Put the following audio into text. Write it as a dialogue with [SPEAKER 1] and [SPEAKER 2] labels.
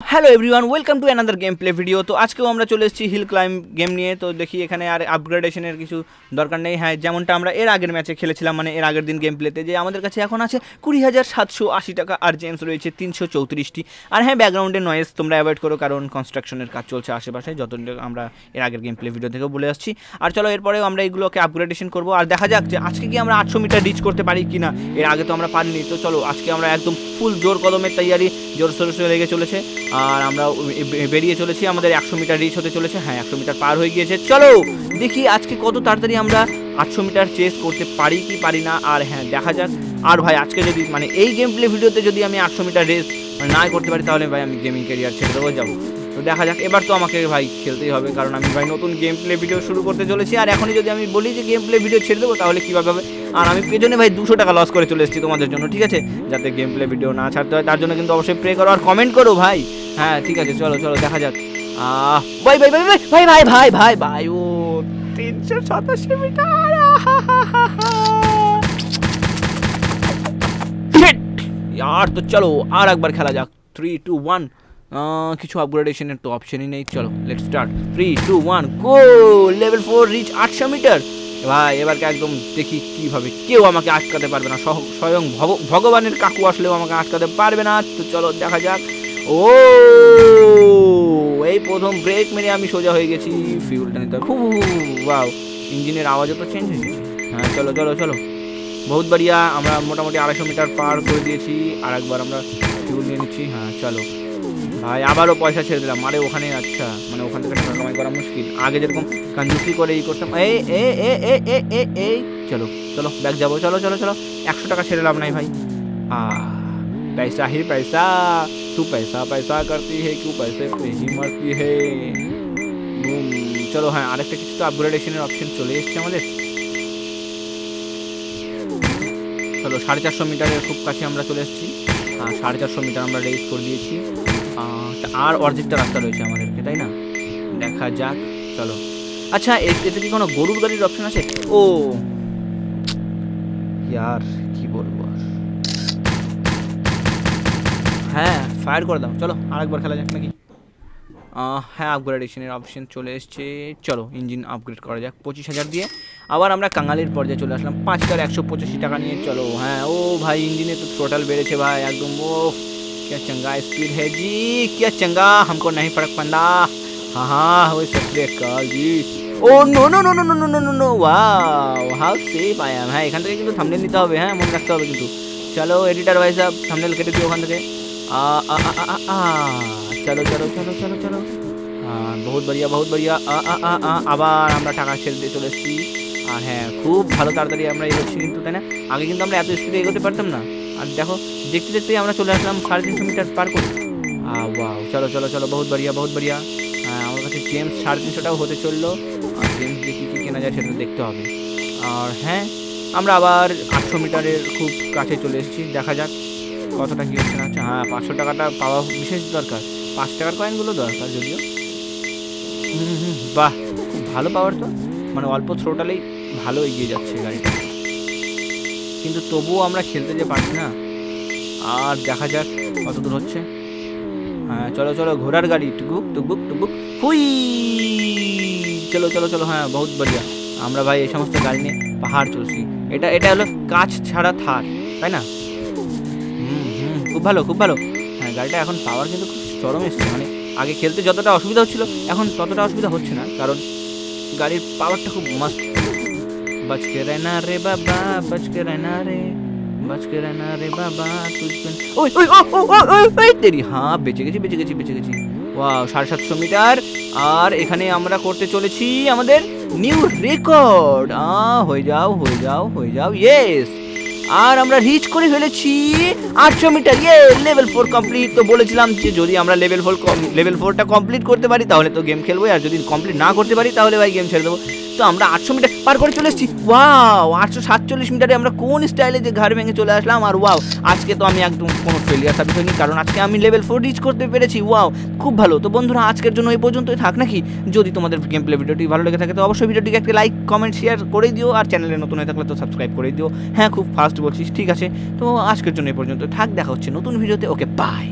[SPEAKER 1] Hello everyone, welcome to another game play video. তো আজকেও আমরা চলে এসেছি হিল ক্লাইম্ব গেম নিয়ে। তো দেখি এখানে আর আপগ্রেডেশনের কিছু দরকার নেই। হ্যাঁ, যেমনটা আমরা এর আগের ম্যাচে খেলেছিলাম, মানে এর আগের দিন গেম প্লেতে, যে আমাদের কাছে এখন আছে 20,780 টাকা আর জেমস রয়েছে 334টি। আর হ্যাঁ, ব্যাকগ্রাউন্ডে নয়েজ তোমরা অ্যাভয়েড করো, কারণ কনস্ট্রাকশনের কাজ চলছে আশেপাশে, যত আমরা এর আগের গেম প্লে ভিডিও থেকেও বলে আসছি। আর চলো এরপরেও আমরা এগুলোকে আপগ্রেডেশন করবো, আর দেখা যাক যে আজকে কি আমরা 800 মিটার রিচ করতে পারি কি না। এর আগে তো আমরা পারিনি। তো চলো আজকে আমরা একদম ফুল জোর কদমের তৈয়ারি, জোর সোরে লেগে চলেছে। আর আমরা বেরিয়ে চলেছি, আমাদের 100 মিটার রিচ হতে চলেছে। হ্যাঁ, 100 মিটার পার হয়ে গিয়েছে। চলো দেখি আজকে কত তাড়াতাড়ি আমরা 800 মিটার চেস করতে পারি কি পারি না। আর হ্যাঁ, দেখা যাক। আর ভাই আজকে যদি মানে এই গেম প্লে ভিডিওতে যদি আমি 800 মিটার রেস মানে না করতে পারি, তাহলে ভাই আমি গেমিং ক্যারিয়ার ছেড়ে দেবো, যাবো। তো দেখা যাক, এবার তো আমাকে ভাই খেলতেই হবে, কারণ আমি ভাই নতুন গেম প্লে ভিডিও শুরু করতে চলেছি। আর এখনই যদি আমি বলি যে গেম প্লে ভিডিও ছেড়ে দেবো, তাহলে কীভাবে হবে। আর আমি পেছনে ভাই 200 টাকা লস করে চলে এসেছি তোমাদের জন্য, ঠিক আছে, যাতে গেম প্লে ভিডিও না ছাড়তে হয়। তার জন্য কিন্তু অবশ্যই প্রে করো আর কমেন্ট করো ভাই। হ্যাঁ ঠিক আছে, চলো চলো দেখা যাক। ভাই ভাই ভাই ভাই ভাই ভাই ভাই ভাই ভাই ও 387 মিটার। यार তো চলো আর একবার খেলা যাক। 3 2 1। কিছু আপগ্রেডেশনের তো অপশনই নেই। চলো let's start. 3 2 1 go. Level 4 reach 800 metre. ভাই এবারকে একদম দেখি কিভাবে কেউ আমাকে আটকাতে পারবে না। স্বয়ং ভগবানের কাকু আসলেও আমাকে আটকাতে পারবে না। তো চলো দেখা যাক। ও এই প্রথম ব্রেক মেরে আমি সোজা হয়ে গেছি। ফিউলটা নিতে হবে। ওয়াও, ইঞ্জিনের আওয়াজও তো চেঞ্জ হয়ে গেছে। হ্যাঁ চলো চলো চলো, বহুত বাড়িয়া। আমরা মোটামুটি 250 মিটার পার করে দিয়েছি। আর একবার আমরা ফিউল নিয়ে নিচ্ছি। হ্যাঁ চলো ভাই, আবারও পয়সা ছেড়ে দিলাম। আরে ওখানে আচ্ছা, মানে ওখান থেকে টাকা কামাই করা মুশকিল। আগে যেরকম কনজুসি করে এই করতাম। এই এ এ এ এ এ এই চলো চলো ব্যাক যাবো। চলো চলো চলো, 100 টাকা ছেড়ে লাভ নাই ভাই। पैसा ही पैसा, तू पैसा पैसा करती है क्यों पैसे पे ही मरती है। চলো হ্যাঁ, আরেকটা কিছু তো আপগ্রেডেশনের অপশন চলে এসছে আমাদের। চলো 450 মিটারের খুব কাছে আমরা চলে এসেছি। 450 মিটার আমরা রেস করে দিয়েছি। আর অর্ধেকটা রাস্তা রয়েছে আমাদেরকে, তাই না? দেখা যাক। চলো আচ্ছা, এতে কি কোনো গরুর গাড়ির অপশন আছে? ও ইয়ার কি বলবো আর। হ্যাঁ ফায়ার করে দাও। চলো আরেকবার খেলা যাক নাকি। হ্যাঁ, আপগ্রেডেশনের অপশন চলে এসছে। চলো ইঞ্জিন আপগ্রেড করা যাক 25,000 দিয়ে। আবার আমরা কাঙালির পর্যায়ে চলে আসলাম 5,185 টাকা নিয়ে। চলো হ্যাঁ, ও ভাই ইঞ্জিনে তো টোটাল বেড়েছে ভাই একদম। ও क्या चंगा स्पीड है जी, क्या चंगा, हमको नहीं फर्क पड़ता। हाँ हाँ वो सत्य काल जी। Oh no no no no no no no no no, wow how safe I am. হ্যাঁ, এখান থেকে কিন্তু থাম্বনেল নিতে হবে। হ্যাঁ, মনে রাখতে হবে কিন্তু। চলো এডিটর ভাই সাহেব, থাম্বনেল কেটে দিও ওখান থেকে। চলো চলো চলো চলো চলো। বহুত বড়িয়া বহুত বড়িয়া। আবার আমরা টাকা ছেড়ে দিয়ে চলে এসেছি। আর হ্যাঁ, খুব ভালো তাড়াতাড়ি আমরা এগোচ্ছি কিন্তু, তাই না? আগে কিন্তু আমরা এত স্পিডে এগোতে পারতাম না। আর দেখো, দেখতে দেখতেই আমরা চলে আসলাম 350 মিটার পার করে। ওয়াও, চলো চলো চলো, বহুত বড়িয়া বহুত বড়িয়া। আমার কাছে জেমস 350 টাকাও হতে চললো। আর জেমস দিয়ে কী কী কেনা যায় সেটা দেখতে হবে। আর হ্যাঁ, আমরা আবার 800 মিটারের খুব কাছে চলে এসেছি। দেখা যাক কতটা কী হচ্ছে না হচ্ছে। হ্যাঁ, 500 টাকাটা পাওয়া বিশেষ দরকার। 5 টাকার কয়েনগুলো দরকার যদিও। বাহ, খুব ভালো পাওয়ার তো, মানে অল্প থ্রোটালেই ভালো এগিয়ে যাচ্ছে গাড়িটা, কিন্তু তবুও আমরা খেলতে যে পারছি না। আর দেখা যাক কত দূর হচ্ছে। হ্যাঁ চলো চলো, ঘোড়ার গাড়ি টুকুক টুকুক টুকুক হুই। চলো চলো চলো, হ্যাঁ বহুত বঢ়িয়া। আমরা ভাই এই সমস্ত গাড়ি নিয়ে পাহাড় চলছি। এটা এটা হলো কাজ ছাড়া থার, তাই না? খুব ভালো খুব ভালো। হ্যাঁ, গাড়িটা এখন পাওয়ার কিন্তু খুব চরম এসছে। মানে আগে খেলতে যতটা অসুবিধা হচ্ছিল, এখন ততটা অসুবিধা হচ্ছে না, কারণ গাড়ির পাওয়ারটা খুব মস্ত। बच के रहना रे बाबा, बच के रहना रे, बच के रहना रे बाबा तुझको। ওই ওই ও ও ও ওই তেরি। হ্যাঁ, বেঁচে গেছি বেঁচে গেছি বেঁচে গেছি। Wow, 750 metre. আর এখানে আমরা করতে চলেছি আমাদের নিউ রেকর্ড। হয়ে যাও হয়ে যাও হয়ে যাও, ইয়েস। আর আমরা রিচ করে ফেলেছি 800 মিটার। Level 4 complete. তো বলেছিলাম যে যদি আমরা লেভেল 4টা কমপ্লিট করতে পারি তাহলে তো গেম খেলবো, আর যদি কমপ্লিট না করতে পারি তাহলে ভাই গেম ছেড়ে দেবো। তো আমরা 800 মিটার পার করে চলে এসেছি। ওয়াও, 847 মিটারে আমরা কোন স্টাইলে যে ঘাড় ভেঙে চলে আসলাম। আর ওয়াও, আজকে তো আমি একদম কোনো ফেলিয়ার সাবিত হইনি, কারণ আজকে আমি লেভেল 4 রিচ করতে পেরেছি। ওয়াও, খুব ভালো। তো বন্ধুরা, আজকের জন্য এই পর্যন্তই থাক নাকি। যদি তোমাদের গেম প্লে ভিডিওটি ভালো লেগে থাকে তো অবশ্যই ভিডিওটিকে একটা লাইক কমেন্ট শেয়ার করে দিও, আর চ্যানেলে নতুন হয়ে থাকলে তো সাবস্ক্রাইব করে দিও। হ্যাঁ, খুব ফাস্ট বলছিস, ঠিক আছে। তো আজকের জন্য এই পর্যন্ত থাক, দেখা হচ্ছে নতুন ভিডিওতে। Okay bye.